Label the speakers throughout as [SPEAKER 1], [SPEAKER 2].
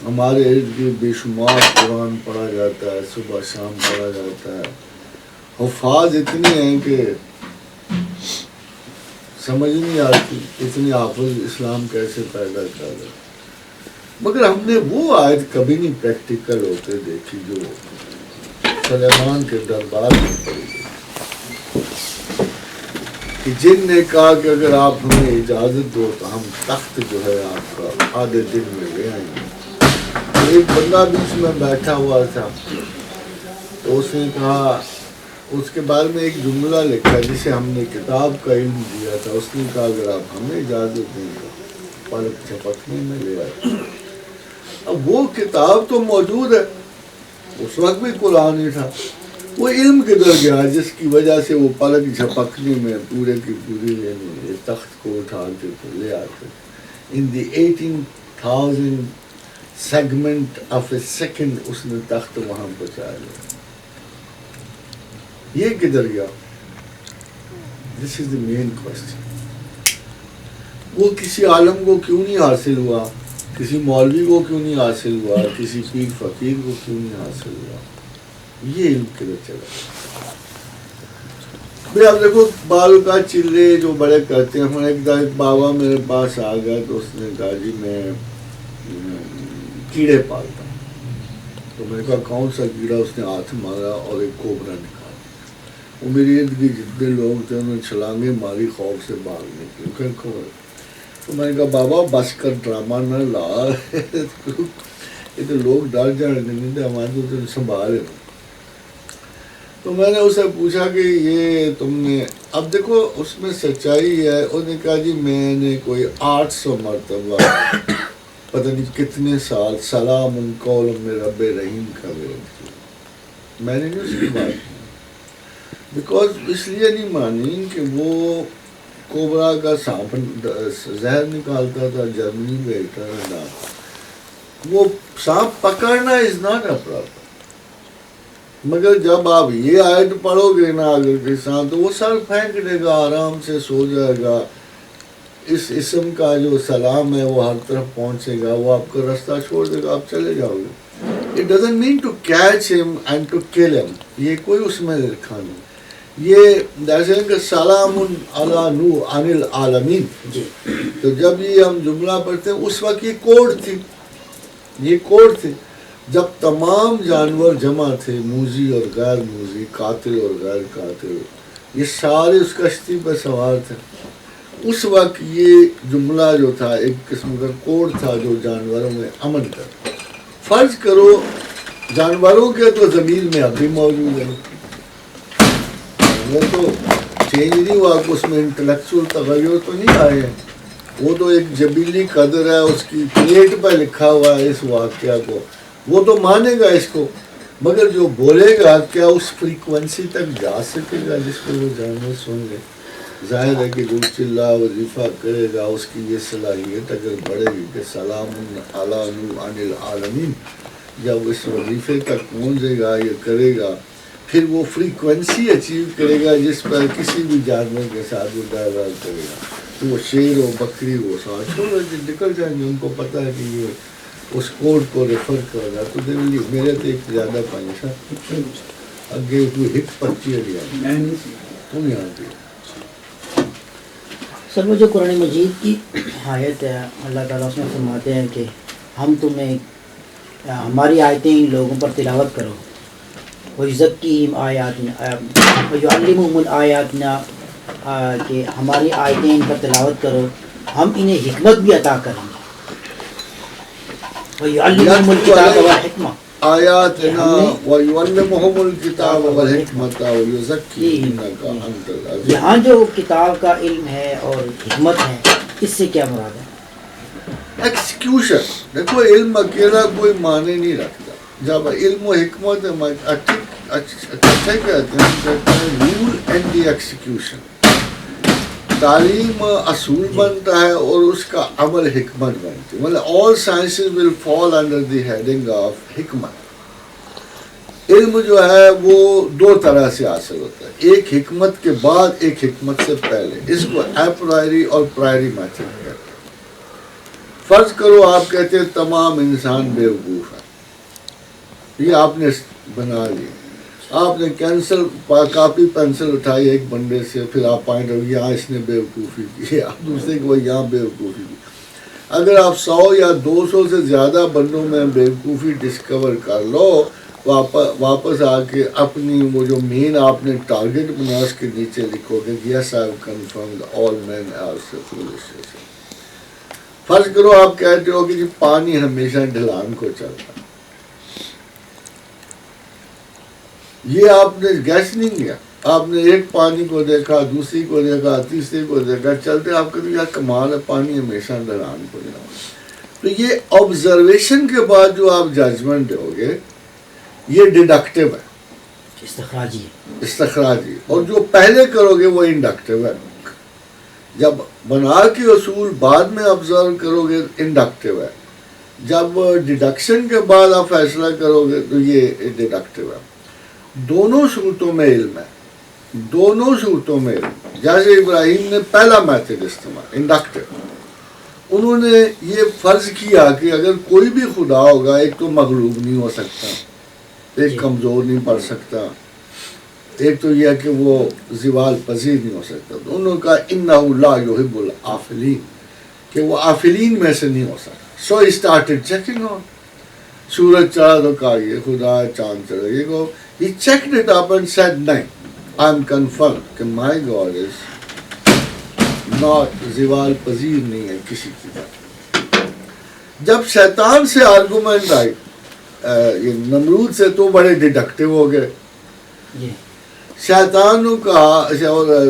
[SPEAKER 1] ہمارے ارد گرد بے شمار قرآن پڑھا جاتا ہے، صبح شام پڑھا جاتا ہے، حفاظ اتنے ہیں کہ سمجھ نہیں آتی اتنے حافظ اسلام کیسے پیدا کر رہے، مگر ہم نے وہ آیت کبھی نہیں پریکٹیکل ہوتے دیکھی جو سلیمان کے دربار میں پڑی گئی کہ جن نے کہا کہ اگر آپ ہمیں اجازت دو تو ہم تخت جو ہے آپ کا آدھے دن میں لے آئیں گے۔ تو ایک بندہ بیچ میں بیٹھا ہوا تھا، تو اس نے کہا، اس کے بارے میں ایک جملہ لکھا جسے ہم نے کتاب کا علم دیا تھا، اس نے کہا اگر آپ ہمیں اجازت دیں تو پلک جھپکنے میں لے آئے۔ اب وہ کتاب تو موجود ہے، اس وقت بھی قرآن ہی تھا، وہ علم کدھر گیا جس کی وجہ سے وہ پلک جھپکنے میں پورے کی پوری یعنی تخت کو اٹھا کے لے آتے۔ ان دی 18,000 سیگمنٹ آف اے سیکنڈ اس نے تخت وہاں پہنچا لیا۔ یہ کدھر گیا؟ دس از دی مین کوسچن۔ وہ کسی عالم کو کیوں نہیں حاصل ہوا؟ کسی مولوی کو کیوں نہیں حاصل ہوا؟ کسی پیر فقیر کو کیوں نہیں حاصل ہوا؟ یہ علم کدھر چلا؟ بھئی اب دیکھو بعض اوقات چلے جو بڑے کرتے ہیں، ہمارے ایک بابا میرے پاس آ گیا تو اس نے کہا جی میں کیڑے پالتا ہوں۔ تو میں نے کہا کون سا کیڑا؟ اس نے ہاتھ مارا اور ایک کوبرا نکالا۔ وہ میری ارد گرد جتنے لوگ تھے انہوں نے چھلانگیں ماری خوف سے بھاگ نکلے۔ تو میں نے کہا بابا بس کر ڈرامہ نہ لا، یہ تو لوگ ڈر جانے نہیں تھے، ہمارے تو سنبھالے۔ تو میں نے اسے پوچھا کہ یہ تم نے، اب دیکھو اس میں سچائی ہے۔ انہوں نے کہا جی میں نے کوئی 800 مرتبہ پتہ نہیں کتنے سال سلام قول من رب رحیم کا ورد کیا۔ میں نے نہیں اس کی بات کی، بیکاز اس لیے نہیں مانی کہ وہ کوبرا کا سانپ زہر نکالتا تھا، جرمنی بھیجتا تھا۔ وہ سانپ پکڑنا از ناٹ اے پرابلم، مگر جب آپ یہ آیت پڑھو گے نا اگر کے ساتھ تو وہ سر پھینک دے گا، آرام سے سو جائے گا۔ اس اسم کا جو سلام ہے وہ ہر طرف پہنچے گا، وہ آپ کا رستہ چھوڑ دے گا، آپ چلے جاؤ گے۔ It doesn't mean to catch him and to kill him، یہ کوئی اس میں لکھا نہیں۔ یہ جیسے کہ سلام علی نوح عن العالمین، تو جب یہ ہم جملہ پڑھتے ہیں اس وقت یہ کوڈ تھی، یہ کوڈ تھی۔ جب تمام جانور جمع تھے، موذی اور غیر موذی، قاتل اور غیر قاتل، یہ سارے اس کشتی پہ سوار تھے، اس وقت یہ جملہ جو تھا ایک قسم کا کوڈ تھا جو جانوروں میں امن کر۔ فرض کرو جانوروں کے تو ضمیر میں اب بھی موجود ہے، وہ تو چینج نہیں ہوا، اس میں انٹلیکچول تغیر تو نہیں آئے ہیں، وہ تو ایک جبیلی قدر ہے، اس کی پلیٹ پہ لکھا ہوا ہے اس واقعہ کو، وہ تو مانے گا اس کو، مگر جو بولے گا کیا اس فریکوینسی تک جا سکے گا جس کو وہ جانور سن لے؟ ظاہر ہے کہ جو چلا وظیفہ کرے گا اس کی یہ صلاحیت اگر بڑھے گی کہ سلام علی نوح عن العالمین، جب اس وظیفے تک پہنچے گا یہ کرے گا، پھر وہ فریکوینسی اچیو کرے گا جس پر کسی بھی جانور کے ساتھ وہ ڈائیورٹ کرے گا، تو وہ شیر ہو بکری ہو ساتھ چھوڑ نکل جائیں گے، ان کو پتہ ہے کہ یہ اس کوڈ کو ریفر کرے گا، تو دے ول میرے تو ایک زیادہ پائسا اگے تو ہٹ پچی لیا تم یہاں پہ۔
[SPEAKER 2] سر وہ جو قرآن مجید کی آیت ہے اللہ تعالیٰ اس میں فرماتے ہیں کہ ہم تمہیں ہماری آیتیں ان لوگوں پر تلاوت کرو، وَيُزَكِّيهِمْ آیاتنا وَيُعَلِّمُهُمُ الْآیَاتِنَا، کہ ہماری آیتیں ان پر تلاوت کرو، ہم انہیں حکمت بھی عطا کریں گے، وَيُعَلِّمُهُمُ الْكِتَابَ وَالْحِکْمَةَ،
[SPEAKER 1] آیاتنا وَيُعَلِّمُهُمُ الْكِتَابَ وَالْحِکْمَةَ وَيُزَكِّيهِمْ إِنَّكَ أَنْتَ الْعَزِيزُ۔
[SPEAKER 2] یہاں جو کتاب کا علم ہے اور حکمت ہے، اس سے کیا مراد ہے؟
[SPEAKER 1] ایکسیکیوشن، دیکھو علم اکیلا کوئی معنی نہیں رکھتا، جب علم و حکمت اچھے کہتے ہیں رول اینڈ دی ایکسیکیوشن، تعلیم اصول بنتا ہے اور اس کا عمل حکمت بنتی ہے، مطلب all sciences will fall under the heading of حکمت۔ علم جو ہے وہ دو طرح سے حاصل ہوتا ہے، ایک حکمت کے بعد ایک حکمت سے پہلے، اس کو اپرائری اور پرائری میتھڈ کہتے ہیں۔ فرض کرو آپ کہتے ہیں تمام انسان بیوقوف ہے، یہ آپ نے بنا لیا، آپ نے کاپی پینسل اٹھائی ایک بندے سے، پھر آپ پوائنٹ یہاں اس نے بیوقوفی کی، آپ دوسرے کو یہاں بیوقوفی کی. اگر آپ 100 یا 200 سے زیادہ بندوں میں بیوقوفی ڈسکور کر لو، واپس آ کے اپنی وہ جو مین آپ نے ٹارگٹ بنا اس کے نیچے لکھو گے yes I have confirmed all men are foolish. فرض کرو آپ کہتے ہو کہ پانی ہمیشہ ڈھلان کو چلتا، یہ آپ نے گیس نہیں کیا، آپ نے ایک پانی کو دیکھا، دوسری کو دیکھا، تیسری کو دیکھا، چلتے آپ کہتے ہیں کمال ہے پانی ہمیشہ ڈھلان کو جاؤ. تو یہ آبزرویشن کے بعد جو آپ ججمنٹ دو گے یہ ڈیڈکٹیو ہے، استخراجی، اور جو پہلے کرو گے وہ انڈکٹیو ہے. جب بنا کے اصول بعد میں آبزرو کرو گے انڈکٹیو ہے، جب ڈیڈکشن کے بعد آپ فیصلہ کرو گے تو یہ ڈیڈکٹیو ہے. دونوں صورتوں میں علم ہے، دونوں صورتوں میں علم. جیسے ابراہیم نے پہلا میتھڈ استعمال انڈکٹیو، انہوں نے یہ فرض کیا کہ اگر کوئی بھی خدا ہوگا ایک تو مغلوب نہیں ہو سکتا، ایک کمزور نہیں پڑ سکتا، ایک تو یہ ہے کہ وہ زوال پذیر نہیں ہو سکتا. تو انہوں نے کہا انہ لا یحب العافلین، کہ وہ عافلین میں سے نہیں ہو سکتا. سو ہی اسٹارٹڈ چیکنگ آن. سورج چڑھا تو کہا یہ خدا ہے، چاند چڑھا یہ کو. He checked it up and said نہیں I'm confirmed کہ my God is not زوال پذیر نہیں ہے کسی کی بات. جب شیطان سے آرگومنٹ آئی یہ نمرود سے تو بڑے ڈیڈکٹیو ہو گئے. شیطان نے کہا،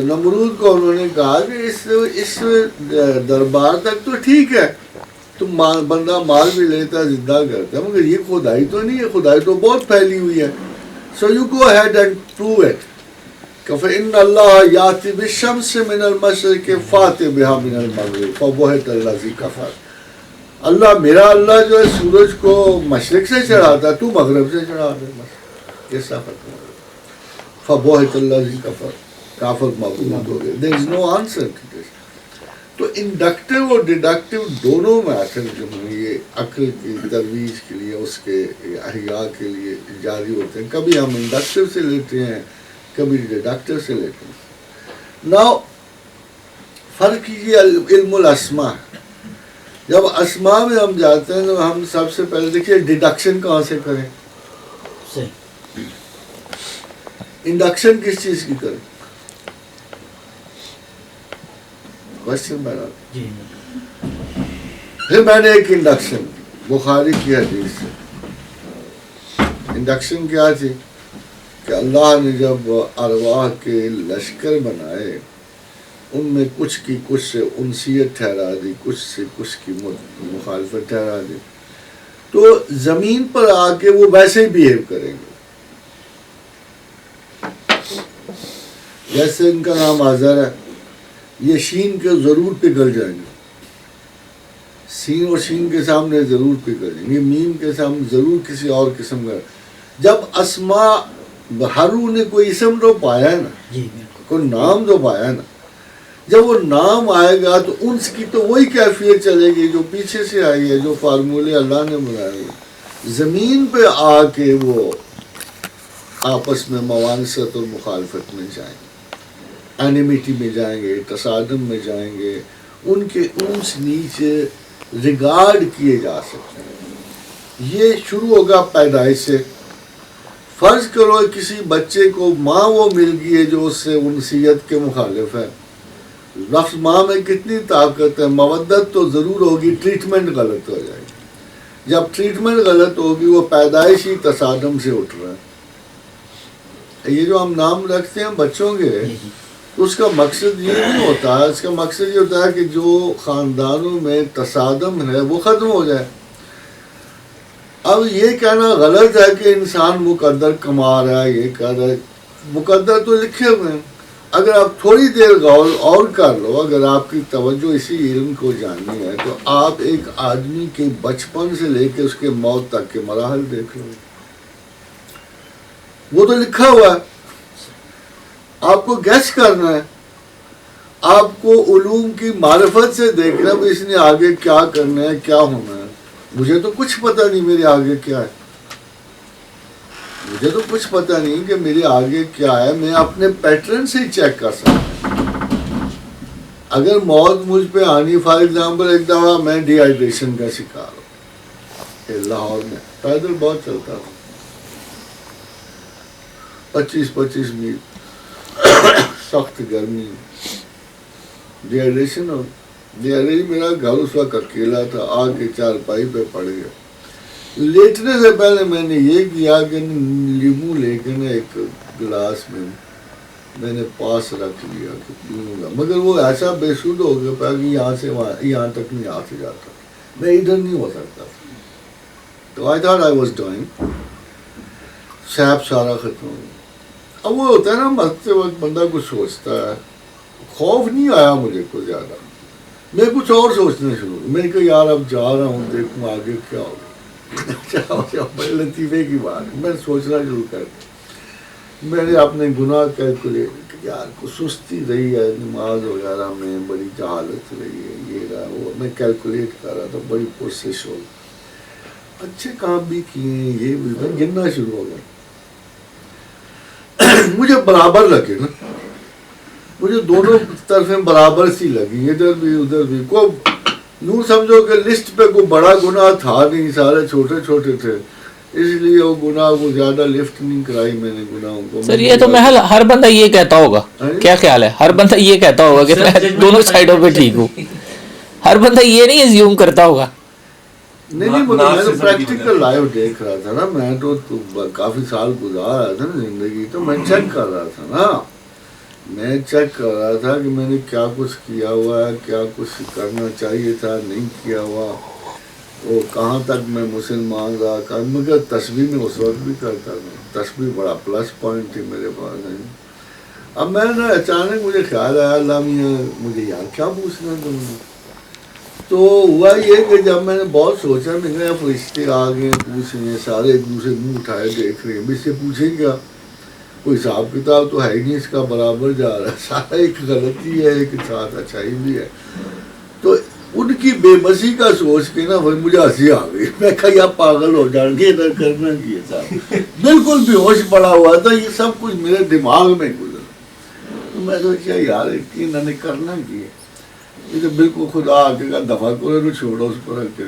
[SPEAKER 1] نمرود کو انہوں نے کہا کہ اس دربار تک تو ٹھیک ہے، تم بندہ مال بھی لیتا زندہ کرتا، مگر یہ خدائی تو نہیں ہے، خدائی تو بہت پھیلی ہوئی ہے. So you go ahead and prove it. فَإِنَّ اللَّهَ يَأْتِي بِالشَّمْسِ مِنَ الْمَشْرِقِ فَأْتِ بِهَا مِنَ الْمَغْرِبِ فَبُهِتَ الَّذِي كَفَرَ. اللہ میرا اللہ جو ہے سورج کو مشرق سے چڑھاتا ہے، تو مغرب سے چڑھا دے، بس یہ صفت ہے. فَبُهِتَ الَّذِي كَفَرَ، کافر مغلوب ہو گئے. There is no answer to this. تو انڈکٹیو اور ڈیڈکٹیو دونوں میں اصل جو ہیں یہ عقل کی ترویج کے لیے، اس کے احیاء کے لیے جاری ہوتے ہیں. کبھی ہم انڈکٹیو سے لیتے ہیں، کبھی ڈیڈکٹیو سے لیتے ہیں. ناؤ فرق یہ علم الاسماء. جب اسماء میں ہم جاتے ہیں تو ہم سب سے پہلے دیکھیے ڈیڈکشن کہاں سے کریں، انڈکشن کس چیز کی کریں. پھر میں نے ایک انڈکشن بخاری کی حدیث سے، انڈکشن کیا تھی کہ اللہ نے جب ارواح کے لشکر بنائے ان میں کچھ کی کچھ سے انسیت ٹھہرا دی، کچھ سے کچھ کی مخالفت ٹھہرا دی، تو زمین پر آ کے وہ ویسے ہی بیہیو کریں گے. جیسے ان کا نام آذر ہے، یہ شین کے ضرور پگھل جائیں گے، سین اور شین کے سامنے ضرور پگھل جائیں گے، میم کے سامنے ضرور کسی اور قسم کا. جب اسماء ہرو نے کوئی اسم تو پایا ہے نا، کوئی نام تو پایا ہے نا، جب وہ نام آئے گا تو ان کی تو وہی کیفیت چلے گی جو پیچھے سے آئی ہے، جو فارمولے اللہ نے بنائے. زمین پہ آ کے وہ آپس میں موانست اور مخالفت میں جائیں گے، اینیمیٹی میں جائیں گے، تصادم میں جائیں گے، ان کے اونچ نیچے ریگارڈ کیے جا سکتے ہیں. یہ شروع ہوگا پیدائش سے. فرض کرو کسی بچے کو ماں وہ مل گئی ہے جو اس سے انسیت کے مخالف ہے. لفظ ماں میں کتنی طاقت ہے، مودت تو ضرور ہوگی، ٹریٹمنٹ غلط ہو جائے گی. جب ٹریٹمنٹ غلط ہوگی وہ پیدائشی تصادم سے اٹھ رہا ہے. یہ جو ہم نام رکھتے ہیں بچوں کے، اس کا مقصد یہ نہیں ہوتا ہے، اس کا مقصد یہ ہوتا ہے کہ جو خاندانوں میں تصادم ہے وہ ختم ہو جائے. اب یہ کہنا غلط ہے کہ انسان مقدر کما رہا ہے، یہ کہہ رہا ہے مقدر تو لکھے ہوئے ہیں. اگر آپ تھوڑی دیر غور اور کر لو، اگر آپ کی توجہ اسی علم کو جاننی ہے تو آپ ایک آدمی کے بچپن سے لے کے اس کے موت تک کے مراحل دیکھ لو، وہ تو لکھا ہوا ہے، آپ کو گیس کرنا ہے. آپ کو علوم کی معرفت سے دیکھنا بھی اس نے آگے کیا کرنا ہے کیا ہونا ہے. مجھے تو کچھ پتہ نہیں میرے آگے کیا ہے, مجھے تو کچھ پتہ نہیں کہ میرے آگے کیا ہے. میں اپنے پیٹرن سے ہی چیک کر سکتا ہوں. اگر موت مجھ پہ آنی, فار ایگزامپل ایک دفعہ میں ڈی ہائیڈریشن کا شکار ہوں لاہور میں, پیدل بہت چلتا ہوں 25 میل, سخت گرمی, ڈی ہائیڈریشن ہو. میرا گھر اس وقت اکیلا تھا, آ کے چارپائی پہ پڑ گیا. لیٹنے سے پہلے میں نے یہ کیا کہ لیمو لے کے نا ایک گلاس میں نے پاس رکھ لیا کہ پیوں گا, مگر وہ ایسا بے سود ہو گیا پا کہ یہاں سے یہاں تک نہیں آ سے جاتا, میں ادھر نہیں ہو سکتا. تو I thought I was doing, سیپ سارا ختم ہو گیا. اب وہ ہوتا ہے نا مرتے وقت بندہ کچھ سوچتا ہے, خوف نہیں آیا مجھے کچھ زیادہ, میں کچھ اور سوچنا شروع. میں نے کہا یار اب جا رہا ہوں, دیکھوں آگے کیا ہوگا. بڑے لطیفے کی بات, میں سوچنا شروع کر دیا. میں نے اپنے گناہ کیلکولیٹ, یار کو سستی رہی ہے, نماز وغیرہ میں بڑی جہالت رہی ہے, یہ رہا وہ, میں کیلکولیٹ کر رہا تھا, بڑی کوشش ہو, اچھے کام بھی کیے, یہ بھی, میں گننا شروع ہو گیا. مجھے برابر لگے نا, مجھے دونوں طرفیں برابر سی لگی, ادھر بھی ادھر بھی. کو یوں سمجھو کہ لسٹ پہ کوئی بڑا گناہ تھا نہیں, سارے چھوٹے چھوٹے تھے, اس لیے وہ گناہ کو زیادہ لفٹ نہیں کرائی میں نے گناہوں کو.
[SPEAKER 3] سر یہ تو محل ہر بندہ یہ کہتا ہوگا, کیا خیال ہے, ہر بندہ یہ کہتا ہوگا کہ میں دونوں سائڈوں پہ ٹھیک ہوں, ہر بندہ یہ نہیں ایزیوم کرتا ہوگا.
[SPEAKER 1] نہیں میں تو پریکٹیکل لائف دیکھ رہا تھا نا, میں تو کافی سال گزار رہا تھا نا زندگی, تو میں چیک کر رہا تھا نا, میں چیک کر رہا تھا کہ میں نے کیا کچھ کیا ہوا ہے, کیا کچھ کرنا چاہیے تھا نہیں کیا ہوا, وہ کہاں تک میں مسلمان رہا. مگر تسبیح میں اس وقت بھی کرتا تھا, تسبیح بڑا پلس پوائنٹ تھی میرے پاس. اب میں نے اچانک مجھے خیال آیا, اللہ میاں مجھے یار کیا پوچھنا تم نے. تو ہوا یہ کہ جب میں نے بہت سوچا, میں نے کہا فرشتے آ گئے پوچھ رہے ہیں, سارے ایک دوسرے منہ اٹھائے دیکھ رہے ہیں, مجھ سے پوچھیں کیا, کوئی حساب کتاب تو ہے ہی نہیں اس کا, برابر جا رہا ہے, سارا ایک غلطی ہے ایک ساتھ اچھائی بھی ہے. تو ان کی بے بسی کا سوچ کے نا مجھے ہنسی آ گئی. میں کہا یا پاگل ہو جان گے, ادھر کرنا کی ہے صاحب, بالکل بے ہوش پڑا ہوا تھا, یہ سب کچھ میرے دماغ میں گزرا. تو میں سوچا یار انہوں نے کرنا کی ہے, یہ تو بالکل خدا آ کے دفاع کرو, چھوڑو اس کو رکھ کے,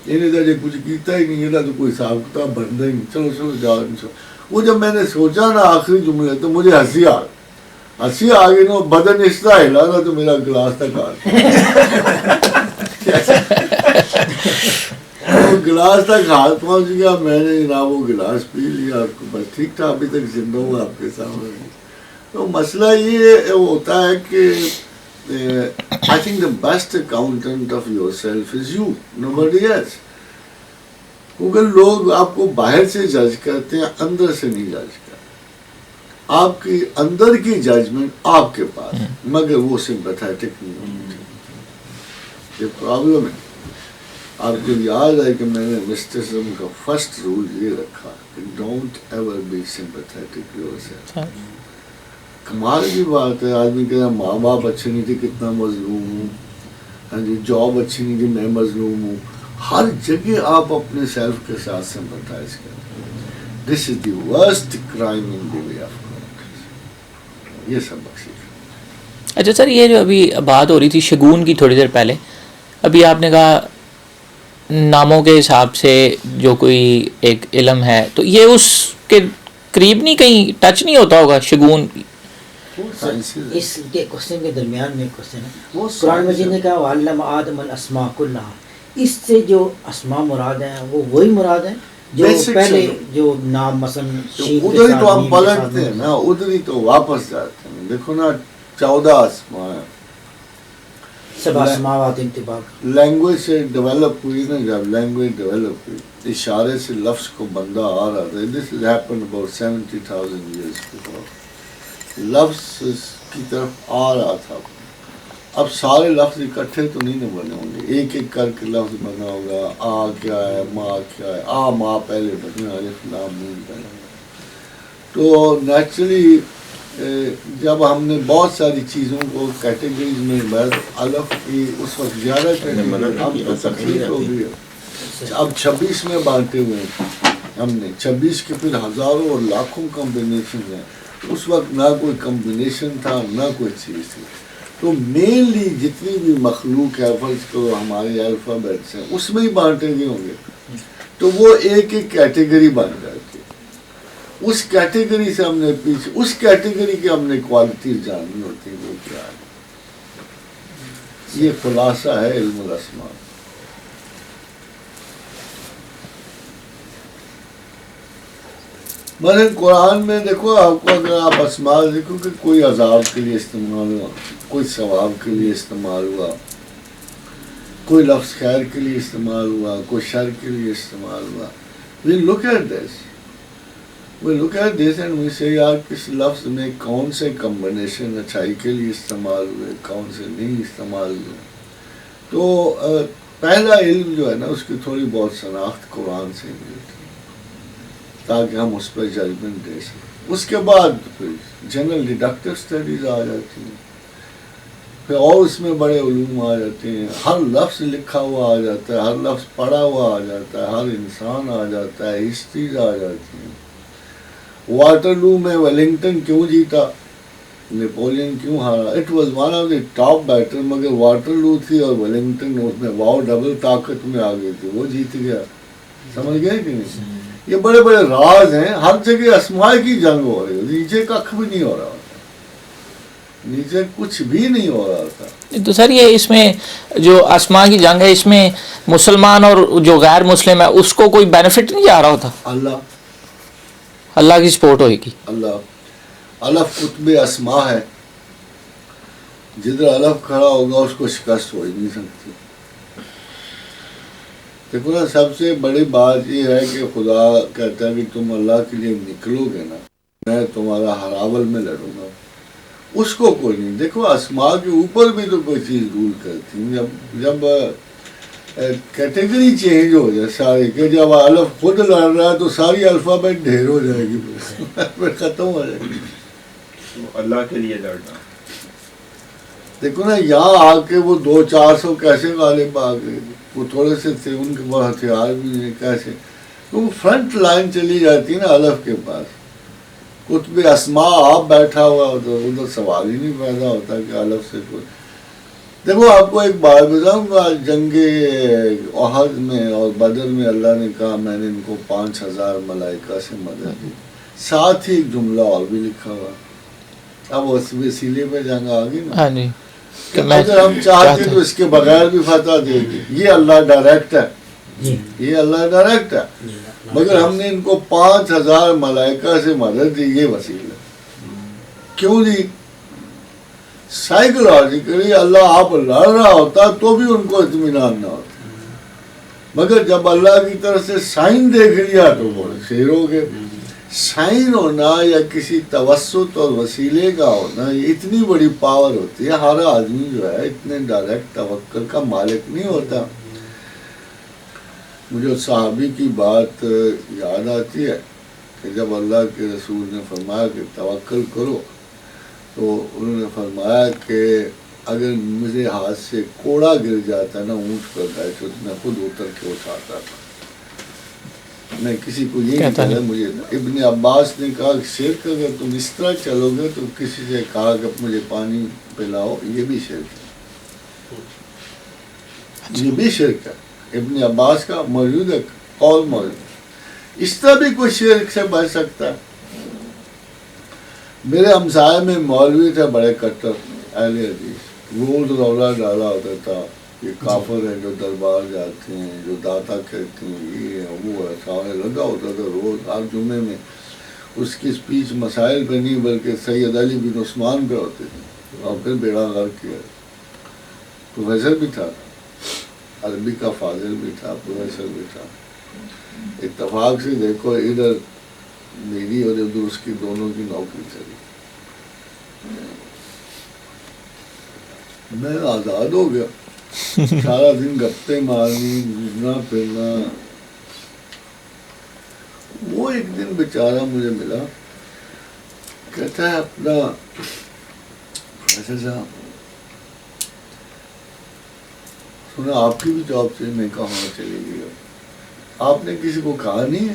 [SPEAKER 1] انہیں تو یہ کچھ کیتا ہی نہیں, تو کوئی حساب کتاب بنتا ہی نہیں, چلو چلو جاؤ. وہ جب میں نے سوچا نا آخری جملے, تو مجھے ہنسی آ گئی نا, بدن اس طرح ہلا نا تو میرا گلاس تک آ گلاس تک ہاتھ پہنچ گیا. میں نے جناب وہ گلاس پی لیا, بس ٹھیک تھا, ابھی تک زندہ ہوں آپ کے سامنے. تو مسئلہ یہ ہوتا ہے کہ I think the best accountant of yourself is you, nobody else. کیونکہ لوگ آپ کو باہر سے جج کرتے ہیں, اندر سے نہیں جج کرتے. آپ کی اندر کی ججمنٹ آپ کے پاس, مگر وہ سمپیتھیٹک نہیں ہونی چاہیے. یہ پرابلم ہے. آپ کو یاد ہے کہ میں نے مسٹرزم کا فرسٹ رول یہ رکھا کہ don't ever be sympathetic yourself. کمال کی بات ہے, آدمی کہتا ہے ماں باپ اچھے نہیں تھے, کتنا مظلوم ہوں, ہاں جی جاب اچھی نہیں تھی, میں مظلوم ہوں. ہر جگہ آپ اپنے سیلف کے ساتھ سمپتھائز کریں. This is the worst crime in the way of God. یہ سبق سیکھیں.
[SPEAKER 3] اچھا سر, یہ جو ابھی بات ہو رہی تھی شگون کی تھوڑی دیر پہلے, ابھی آپ نے کہا ناموں کے حساب سے جو کوئی ایک علم ہے, تو یہ اس کے قریب نہیں, کہیں ٹچ نہیں ہوتا ہوگا شگون.
[SPEAKER 2] اس کے کوشچن کے درمیان میں کوشچن ہے, قرآن مجید نے کہا وَعَلَّمَ آدَمَ الْأَسْمَاءَ كُلَّهَا, اس سے جو اسماء مراد ہیں وہ وہی مراد ہیں جو پہلے جو نام مثلا
[SPEAKER 1] ادھر ہی تو ہم پلٹتے ہیں نا, ادھر ہی تو واپس جاتے ہیں. دیکھو نا 14 اسماء ہیں,
[SPEAKER 2] سبع سماوات انطباق.
[SPEAKER 1] لینگویج سے ڈیولپ ہوئی نا, جب لینگویج ڈیولپ ہوئی, اشارے سے لفظ کو بندہ آ رہا تھا. This is happen about 70,000 years before. لفظ کی طرف آ رہا تھا. اب سارے لفظ اکٹھے تو نہیں بنے ہوں گے, ایک ایک کر کے لفظ بنا ہوگا. آ کیا ہے, ماں کیا ہے, آ ماں پہلے بنے, الف لام میم پہلے. تو نیچرلی جب ہم نے بہت ساری چیزوں کو کیٹیگریز میں الف کی اس وقت زیادہ اب تو تخلیق ہو گئی ہے، اب 26 میں بانٹے ہوئے ہیں ہم نے، 26 کے پھر ہزاروں اور لاکھوں کمبینیشن ہیں. اس وقت نہ کوئی کمبینیشن تھا نہ کوئی چیز تھی. تو مینلی جتنی بھی مخلوق ہے فرض کرو ہمارے الفابیٹس ہیں اس میں ہی بانٹے گئے ہوں گے، تو وہ ایک ایک کیٹیگری بن جاتی ہے. اس کیٹیگری سے ہم نے پیچھے اس کیٹیگری کی ہم نے کوالٹیز جاننی ہوتی ہے وہ کیا ہے. یہ خلاصہ ہے علم الاسماء. مثلا قرآن میں دیکھو آپ کو، اگر آپ اسماء دیکھو کہ کوئی عذاب کے لیے استعمال ہوا، کوئی ثواب کے لیے استعمال ہوا، کوئی لفظ خیر کے لیے استعمال ہوا، کوئی شر کے لیے استعمال ہوا. We look at this and we say یار کس لفظ میں کون سے کمبینیشن اچھائی کے لیے استعمال ہوئے، کون سے نہیں استعمال ہوئے. تو پہلا علم جو ہے نا اس کی تھوڑی بہت شناخت قرآن سے ملتی ہے تاکہ ہم اس پہ ججمنٹ دے سکیں. اس کے بعد پھر جنرل ڈیڈکٹیو اسٹڈیز آ جاتی ہیں، پھر اور اس میں بڑے علوم آ جاتے ہیں. ہر لفظ لکھا ہوا آ جاتا ہے، ہر لفظ پڑھا ہوا آ جاتا ہے، ہر انسان آ جاتا ہے، ہسٹریز آ جاتی ہیں. واٹرلو میں ویلنگٹن کیوں جیتا، نیپولین کیوں ہارا، it was one of the top batter, مگر واٹرلو تھی اور ویلنگٹن اس میں واؤ ڈبل طاقت میں آ گئی تھی، وہ جیت گیا. سمجھ گئے کہ نہیں؟ یہ بڑے بڑے راز ہیں. ہر جگہ اسماء کی جنگ ہو رہی ہے، نیچے ککھ بھی نہیں ہو رہا ہوتا، نیچے کچھ بھی نہیں ہو رہا تھا.
[SPEAKER 3] تو سر یہ اس میں جو اسماء کی جنگ ہے اس میں مسلمان اور جو غیر مسلم ہے اس کو کوئی بینیفٹ نہیں جا رہا ہوتا؟ اللہ کی سپورٹ ہوئے گی.
[SPEAKER 1] اللہ الف قطب اسماء ہے، جدھر الف کھڑا ہوگا اس کو شکست ہو ہی نہیں سکتی. دیکھو نا، سب سے بڑی بات یہ ہے کہ خدا کہتا ہے کہ تم اللہ کے لیے نکلو گے نا، میں تمہارا ہراول میں لڑوں گا. اس کو کوئی نہیں. دیکھو اسماء کے اوپر بھی تو کوئی چیز رول کرتی ہے. جب کیٹیگری چینج ہو جائے سارے، کہ جب الف خود لڑ رہا ہے تو ساری الفابیٹ ڈھیر ہو جائے گی، پھر ختم ہو جائے گی.
[SPEAKER 4] اللہ کے لیے لڑنا.
[SPEAKER 1] دیکھو نا یہاں آ کے وہ 200-400 کیسے غالب آ گئے، وہ تھوڑے سے تھے، ان کے پاس ہتھیار بھی نہیں، کیسے وہ فرنٹ لائن چلی جاتی نا الف کے پاس. قطب اسماء آپ بیٹھا ہوا ادھر سوال ہی نہیں پیدا ہوتا کہ الف سے کوئی. دیکھو آپ کو ایک بات بتاؤں گا، جنگ احد میں اور بدر میں اللہ نے کہا میں نے ان کو 5000 ملائکہ سے مدد دی، ساتھ ہی ایک جملہ اور بھی لکھا ہوا. اب اس وسیلے پہ جنگ آ گئی نا، کہ اگر ہم چاہتے تو اس کے بغیر بھی فتح دے گی. یہ اللہ ڈائریکٹ ہے، یہ اللہ ڈائریکٹ ہے، مگر ہم نے ان کو 5000 ملائکہ سے مدد دی. یہ وسیلہ کیوں دی؟ سائیکولوجیکلی اللہ آپ لڑ رہا ہوتا تو بھی ان کو اطمینان نہ ہوتا، مگر جب اللہ کی طرف سے سائن دیکھ لیا تو وہ شیر ہو گئے. سائن ہونا یا کسی توسط اور وسیلے کا ہونا یہ اتنی بڑی پاور ہوتی ہے. ہر آدمی جو ہے اتنے ڈائریکٹ توکل کا مالک نہیں ہوتا. مجھے صحابی کی بات یاد آتی ہے کہ جب اللہ کے رسول نے فرمایا کہ توکل کرو، تو انہوں نے فرمایا کہ اگر مجھے ہاتھ سے کوڑا گر جاتا نا اونٹ پر بیٹھو تو میں خود اتر کے اٹھاتا تھا. میں کسی کو یہ نہیں کہا. مجھے ابن عباس نے کہا کہ شرک اگر تم اس طرح چلو گے تو کسی سے کہا کہ مجھے پانی پلاؤ، یہ بھی شرک ہے، یہ بھی شرک ہے. ابن عباس کا موجود ہے قول موجود. اس طرح بھی کوئی شرک سے بچ سکتا ہے. میرے ہمسائے میں مولوی تھے بڑے کٹر اہل حدیث، روز رولا ڈالا ہوتا تھا یہ کافر ہیں جو دربار جاتے ہیں، جو داتا کہتے ہیں، یہ ہے وہ ہے، سارے لگا ہوتا تھا روز. ہر جمعے میں اس کی اسپیچ مسائل پہ نہیں بلکہ سید علی بن عثمان پہ ہوتے تھے، اور پھر بیڑا غرق کیا. پروفیسر بھی تھا، عربی کا فاضل بھی تھا، پروفیسر بھی تھا. اتفاق سے دیکھو ادھر میری اور ادھر اس کی دونوں کی نوکری چلی. میں آزاد ہو گیا، سارا دن گپے مارنی، گھومنا پھرنا. وہ ایک دن بیچارہ مجھے ملا کہتا ہے اپنا ایسا صاحب سنا آپ کی بھی جاب سے میں کہا ہاں چلے گئی. آپ نے کسی کو کہا نہیں ہے؟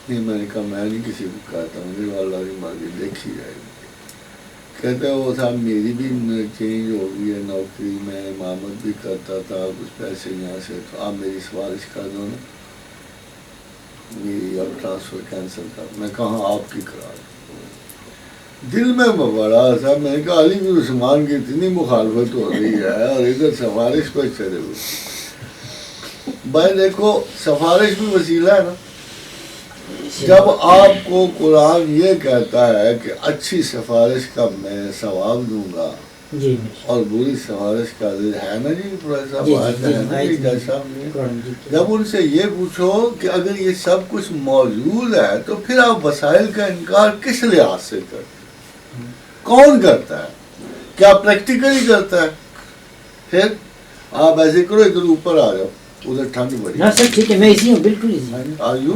[SPEAKER 1] نہیں میں نے کہا میں نہیں کسی کو کہتا ہوں, مجھے اللہ کی مرضی دیکھی جائے گی. کہتا ہے وہ صاحب میری بھی چینج ہو گئی ہے نوکری, میں امامت بھی کرتا تھا, کچھ پیسے یہاں سے, تو آپ میری سفارش کر دو نا, میری اب ٹرانسفر کینسل کر. میں کہا آپ کی کرا دو. دل میں بڑا تھا, میں نے کہا علی بن عثمان کی اتنی مخالفت ہو رہی ہے اور ادھر سفارش پر چلے ہوئے. بھائی دیکھو سفارش بھی وسیلہ ہے نا. جب آپ کو قرآن یہ کہتا ہے کہ اچھی سفارش کا میں ثواب دوں گا
[SPEAKER 2] جی
[SPEAKER 1] اور بری سفارش کا ہے نا جی
[SPEAKER 2] جی جی
[SPEAKER 1] جج صاحب نے, جب ان سے یہ پوچھو کہ اگر یہ سب کچھ موجود ہے تو پھر آپ وسائل کا انکار کس لحاظ سے کرتے؟ کون کرتا ہے؟ کیا پریکٹیکلی کرتا ہے؟ پھر آپ ایسے کرو ادھر اوپر آ جاؤ, ادھر ٹھنڈ بڑی.
[SPEAKER 2] ہاں سر ٹھیک ہے, میں اسی ہوں, بالکل اسی ہوں.
[SPEAKER 1] Are you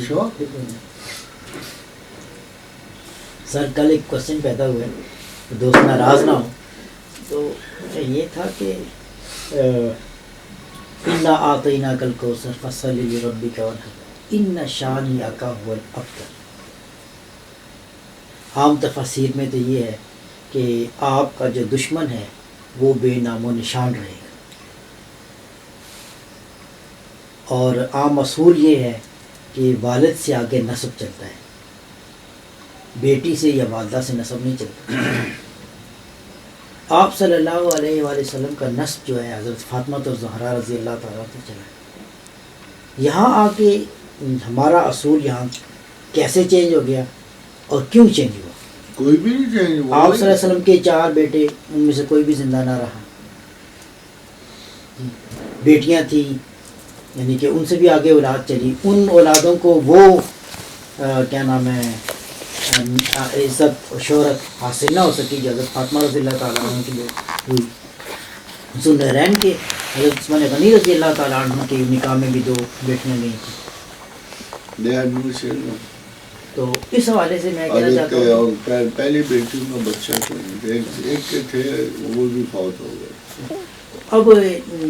[SPEAKER 1] sure?
[SPEAKER 2] سر کل ایک کوشچن پیدا ہوا ہے, دوست ناراض نہ ہو, تو یہ تھا کہ اِنَّا أَعْطَيْنَاكَ الْكَوْثَرَ فَصَلِّ لِرَبِّكَ وَانْحَرْ إِنَّ شَانِئَكَ هُوَ الْأَبْتَرُ. عام تفاسیر میں تو یہ ہے کہ آپ کا جو دشمن ہے وہ بے نام و نشان رہے گا, اور عام اصول یہ ہے کہ والد سے آگے نسب چلتا ہے, بیٹی سے یا والدہ سے نسب نہیں چلتا. آپ صلی اللہ علیہ وآلہ وسلم کا نسب جو ہے حضرت فاطمہ الزہرا رضی اللہ تعالیٰ سے چلا ہے. یہاں آ کے ہمارا اصول یہاں کیسے چینج ہو گیا اور کیوں چینج ہوا؟
[SPEAKER 1] کوئی بھی نہیں چینج ہوا.
[SPEAKER 2] آپ صلی اللہ علیہ وسلم کے 4 بیٹے, ان میں سے کوئی بھی زندہ نہ رہا. بیٹیاں تھیں, یعنی کہ ان سے بھی آگے اولاد چلی. ان اولادوں کو وہ کیا نام ہے عزت و شہرت حاصل نہ ہو سکی جو حضرت فاطمہ رضی اللہ تعالیٰ عنہ کی ہوئی. ذوالنورین کے حضرت عثمان غنی رضی اللہ تعالیٰ عنہ کے نکاح میں بھی 2 بیٹیاں گئی تھیں. تو اس حوالے سے میں کہنا چاہتا ہوں,
[SPEAKER 1] پہلی بیٹی میں بچہ ایک کے تھے, وہ بھی فوت ہو گئے.
[SPEAKER 2] اب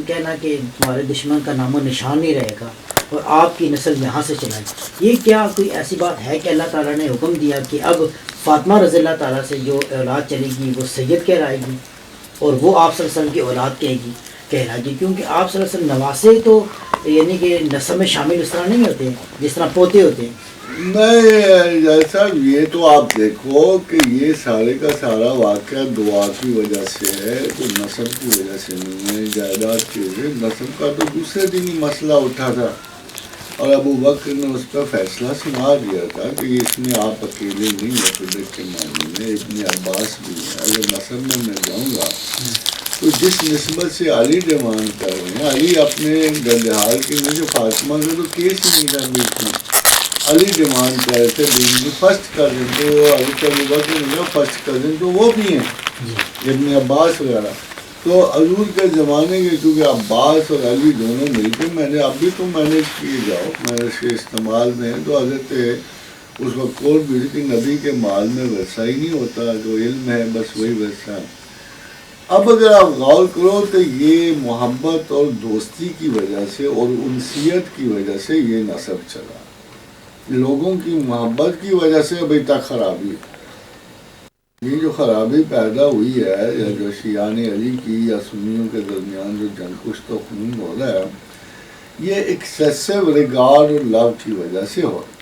[SPEAKER 2] کہنا کہ تمہارے دشمن کا نام و نشان نہیں رہے گا اور آپ کی نسل یہاں سے چلائے, یہ کیا کوئی ایسی بات ہے کہ اللہ تعالیٰ نے حکم دیا کہ اب فاطمہ رضی اللہ تعالیٰ سے جو اولاد چلے گی وہ سید کہلائے گی اور وہ آپ صلی اللہ علیہ وسلم کی اولاد کہلائے گی؟ کیونکہ آپ صلی اللہ علیہ وسلم نواسے تو یعنی کہ نسب میں شامل اس طرح نہیں ہوتے جس طرح پوتے ہوتے ہیں.
[SPEAKER 1] نہیں جیسا یہ تو آپ دیکھو کہ یہ سارے کا سارا واقعہ دعا کی وجہ سے ہے, تو نسب کی وجہ سے نہیں ہے. جائیداد کی وجہ نسب کا تو دوسرے دن ہی مسئلہ اٹھا تھا, اور ابو بکر نے اس کا فیصلہ سنا دیا تھا کہ اس میں آپ اکیلے نہیں ہیں, فدق کے معنی میں ابن عباس بھی ہیں. اگر نسب میں جاؤں گا تو جس نسبت سے علی ڈیمانڈ کر رہے ہیں, علی اپنے دلحال کے میں جو فاطمہ سے تو کیس ہی نہیں تھا بیچ میں, علی ڈیمانڈ کر رہے تھے فرسٹ کزن, تو حضرت ابو بکر نے فرسٹ کزن تو وہ بھی ہیں ابن عباس وغیرہ. تو حضور کے زمانے کے چونکہ عباس اور علی دونوں مل کے میں نے اب بھی تو مینیج کیے جاؤ, میں اس کے استعمال میں, تو حضرت اس وقت قول بھی کہ نبی کے مال میں ورثہ ہی نہیں ہوتا, جو علم ہے بس وہی ورثہ ہے. اب اگر آپ غور کرو تو یہ محبت اور دوستی کی وجہ سے اور انسیت کی وجہ سے یہ نسب چلا, لوگوں کی محبت کی وجہ سے ابھی تک خرابی. یہ جو خرابی پیدا ہوئی ہے یا جو شیعان علی کی یا سنیوں کے درمیان جو جنگ کشت و خون ہو رہا ہے, یہ ایکسیسو ریگارڈ اور لو کی وجہ سے ہو رہا ہے.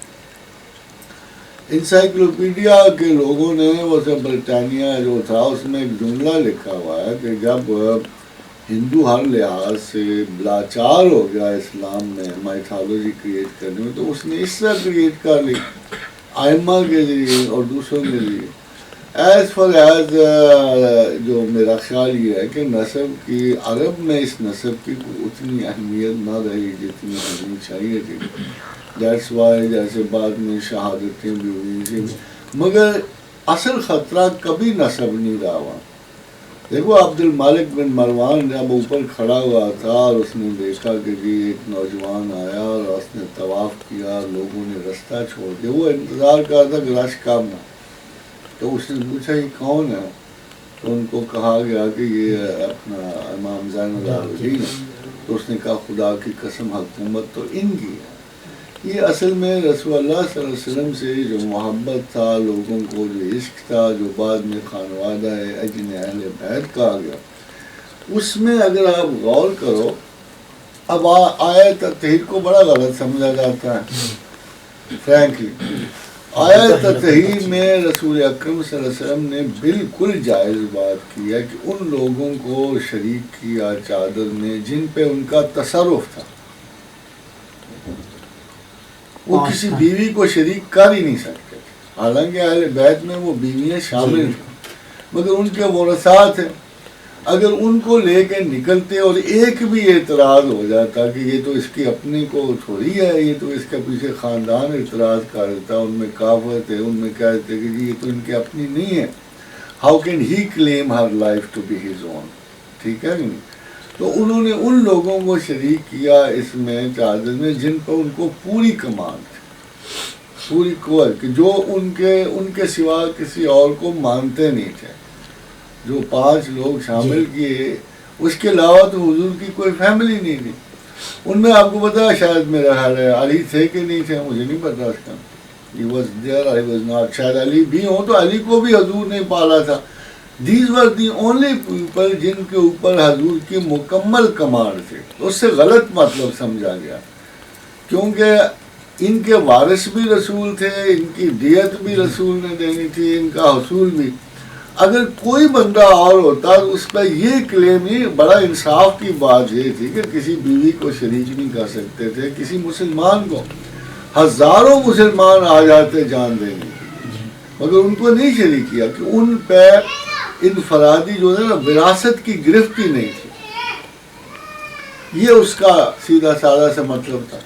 [SPEAKER 1] انسائکلوپیڈیا کے لوگوں نے وہ سب برطانیہ جو تھا اس میں ایک جملہ لکھا ہوا ہے کہ جب ہندو ہر لحاظ سے لاچار ہو گیا اسلام میں مائتھالوجی کریٹ کرنے میں, تو اس نے اس طرح کریٹ کر لی آئمہ کے لیے اور دوسروں کے لیے. ایز فار ایز جو میرا خیال یہ ہے کہ نسب کی عرب میں اس نسب کی اتنی اہمیت نہ رہی جتنی ہونی چاہیے تھی. دیٹس وائی جیسے بعد میں شہادتیں بھی ہوئی تھیں, مگر اصل خطرہ کبھی نسب نہیں رہا ہوا. دیکھو عبد المالک بن مروان جب اوپر کھڑا ہوا تھا اور اس نے دیکھا کہ جی ایک نوجوان آیا اور اس نے طواف کیا, لوگوں نے رستہ چھوڑ دیا, وہ انتظار کر رہا تھا کہ رش کم نہ, تو اس نے پوچھا یہ کون ہے؟ تو ان کو کہا گیا کہ یہ اپنا امام زین العابدین ہے. تو اس نے کہا خدا کی قسم حکومت تو ان کی ہے. یہ اصل میں رسول اللہ صلی اللہ علیہ وسلم سے جو محبت تھا، لوگوں کو جو عشق تھا، جو بعد میں خانوادہ اجن اہل بیت کہا گیا، اس میں اگر آپ غور کرو، اب آیت تطہیر کو بڑا غلط سمجھا جاتا ہے فرینکلی. آیت تطہیر میں رسول اکرم صلی اللہ علیہ وسلم نے بالکل جائز بات کی ہے کہ ان لوگوں کو شریک کیا چادر میں جن پہ ان کا تصرف تھا. وہ کسی بیوی کو شریک کر ہی نہیں سکتے، حالانکہ اہل بیت میں وہ بیویاں شامل ہیں، مگر ان کے ورثات ہیں. اگر ان کو لے کے نکلتے اور ایک بھی اعتراض ہو جاتا کہ یہ تو اس کی اپنی کو تھوڑی ہے، یہ تو اس کے پیچھے خاندان اعتراض کر دیتا، ان میں کافر تھے، ان میں کہتے کہ جی یہ تو ان کی اپنی نہیں ہے، how can he claim her life to be his own. ٹھیک ہے نہیں؟ تو انہوں نے ان لوگوں کو شریک کیا اس میں چادر میں جن پر ان کو پوری کمان تھی، پوری قوت، کہ جو ان کے سوا کسی اور کو مانتے نہیں تھے. جو 5 لوگ شامل کیے، اس کے علاوہ تو حضور کی کوئی فیملی نہیں تھی. ان میں آپ کو پتا ہے شاید میرا خیال ہے علی تھے کہ نہیں تھے، مجھے نہیں پتا اس کا. He was there, I was not. شاید علی بھی ہوں تو علی کو بھی حضور نے پالا تھا. These were the only people جن کے اوپر حضور کی مکمل کمانڈ تھی. اس سے غلط مطلب سمجھا گیا، کیونکہ ان کے وارث بھی رسول تھے، ان کی دیت بھی رسول نے دینی تھی، ان کا حصول بھی. اگر کوئی بندہ اور ہوتا تو اس پہ یہ کلیم نہیں. بڑا انصاف کی بات یہ تھی کہ کسی بیوی کو شریک نہیں کر سکتے تھے کسی مسلمان کو. ہزاروں مسلمان آ جاتے جان دینے، مگر ان کو نہیں شریک کیا کہ ان پہ انفرادی جو ہے نا وراثت کی گرفت ہی نہیں تھی. یہ اس کا سیدھا سادہ سا مطلب تھا.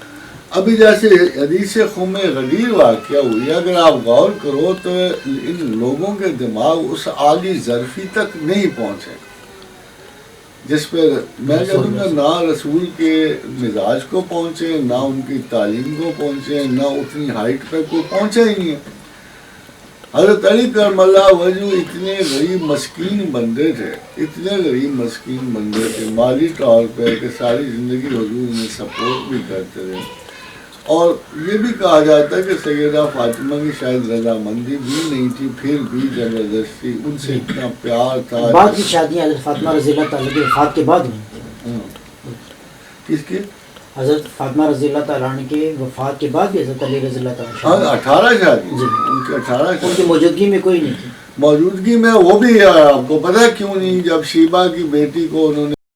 [SPEAKER 1] ابھی جیسے حدیث خم غدیر واقعہ ہوئی، اگر آپ غور کرو تو ان لوگوں کے دماغ اس عالی ظرفی تک نہیں پہنچے جس پہ میں کہوں گا نہ رسول کے مزاج کو پہنچے، نہ ان کی تعلیم کو پہنچے، نہ اتنی ہائٹ پہ کوئی پہنچا ہی نہیں ہے. حضرت علی کرم اللہ وجہ اتنے غریب مسکین بندے تھے، اتنے غریب مسکین بندے تھے مالی طور پہ کہ ساری زندگی حضور انہیں سپورٹ بھی کرتے رہے. اور یہ بھی کہا جاتا ہے کہ سیدہ فاطمہ کی شاید رضامندی بھی نہیں تھی، پھر بھی زبردستی ان سے اتنا پیار تھا.
[SPEAKER 2] بعد کی شادیاں حضرت فاطمہ رضی اللہ تعالیٰ کی وفات کے بعد ہوئی.
[SPEAKER 1] کس کی؟
[SPEAKER 2] حضرت فاطمہ رضی اللہ تعالیٰ عنہ کے وفات کے بعد بھی حضرت علی رضی اللہ تعالیٰ عنہ
[SPEAKER 1] 18 شادی
[SPEAKER 2] جی.
[SPEAKER 1] ان کی 18
[SPEAKER 2] ان کی موجودگی میں کوئی نہیں تھی.
[SPEAKER 1] موجودگی میں وہ بھی آپ کو پتہ ہے کیوں نہیں؟ جب شیبہ کی بیٹی کو انہوں نے